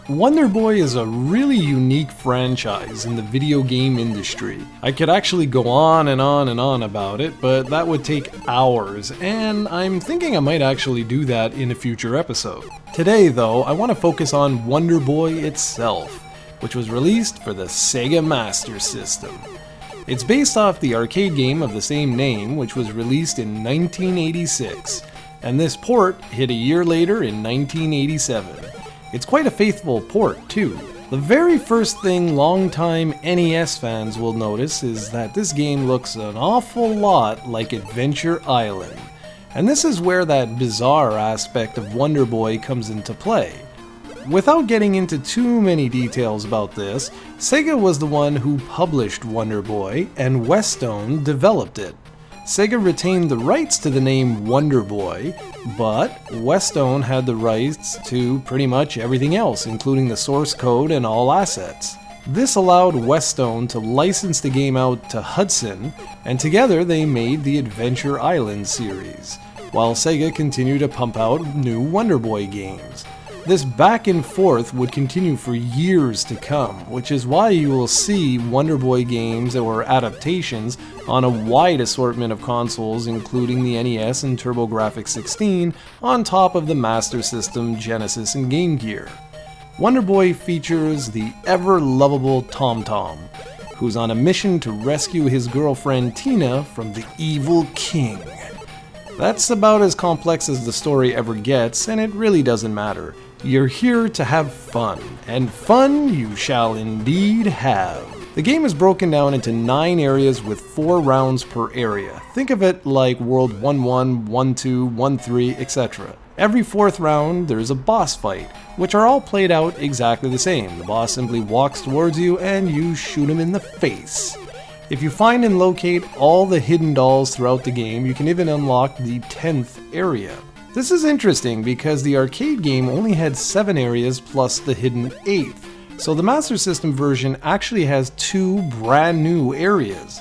Wonder Boy is a really unique franchise in the video game industry. I could actually go on and on and on about it, but that would take hours, and I'm thinking I might actually do that in a future episode. Today, though, I want to focus on Wonder Boy itself, which was released for the SEGA Master System. It's based off the arcade game of the same name, which was released in 1986, and this port hit a year later in 1987. It's quite a faithful port, too. The very first thing longtime NES fans will notice is that this game looks an awful lot like Adventure Island. And this is where that bizarre aspect of Wonder Boy comes into play. Without getting into too many details about this, Sega was the one who published Wonder Boy, and Westone developed it. Sega retained the rights to the name Wonder Boy, but Westone had the rights to pretty much everything else, including the source code and all assets. This allowed Westone to license the game out to Hudson, and together they made the Adventure Island series, while Sega continued to pump out new Wonder Boy games. This back and forth would continue for years to come, which is why you will see Wonder Boy games or adaptations on a wide assortment of consoles, including the NES and TurboGrafx-16, on top of the Master System, Genesis, and Game Gear. Wonder Boy features the ever-lovable Tom Tom, who's on a mission to rescue his girlfriend Tina from the evil king. That's about as complex as the story ever gets, and it really doesn't matter. You're here to have fun, and fun you shall indeed have. The game is broken down into 9 areas with 4 rounds per area. Think of it like World 1-1, 1-2, 1-3, etc. Every 4th round, there's a boss fight, which are all played out exactly the same. The boss simply walks towards you and you shoot him in the face. If you find and locate all the hidden dolls throughout the game, you can even unlock the 10th area. This is interesting because the arcade game only had 7 areas plus the hidden 8th, so the Master System version actually has 2 brand new areas.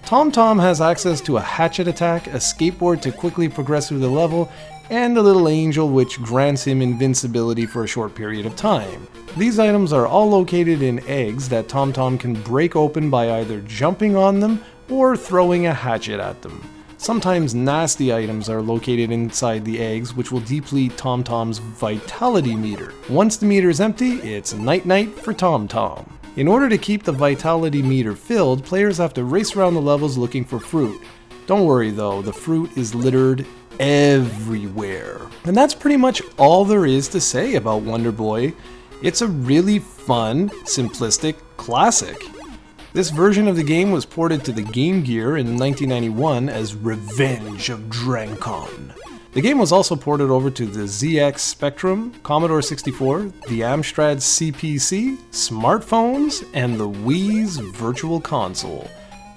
Tom Tom has access to a hatchet attack, a skateboard to quickly progress through the level, and a little angel which grants him invincibility for a short period of time. These items are all located in eggs that Tom Tom can break open by either jumping on them or throwing a hatchet at them. Sometimes nasty items are located inside the eggs, which will deplete Tom Tom's vitality meter. Once the meter is empty, it's night-night for Tom Tom. In order to keep the vitality meter filled, players have to race around the levels looking for fruit. Don't worry though, the fruit is littered everywhere. And that's pretty much all there is to say about Wonder Boy. It's a really fun, simplistic classic. This version of the game was ported to the Game Gear in 1991 as Revenge of Drancon. The game was also ported over to the ZX Spectrum, Commodore 64, the Amstrad CPC, smartphones, and the Wii's Virtual Console.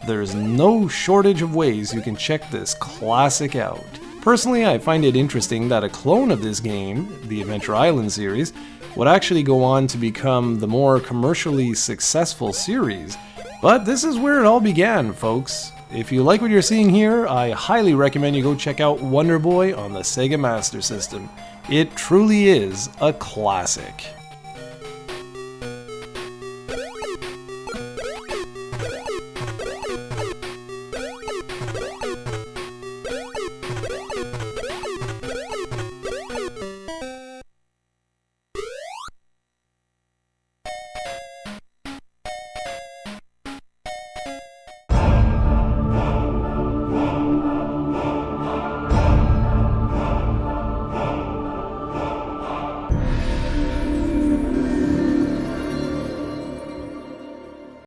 There's no shortage of ways you can check this classic out. Personally, I find it interesting that a clone of this game, the Adventure Island series, would actually go on to become the more commercially successful series. But this is where it all began, folks. If you like what you're seeing here, I highly recommend you go check out Wonder Boy on the SEGA Master System. It truly is a classic.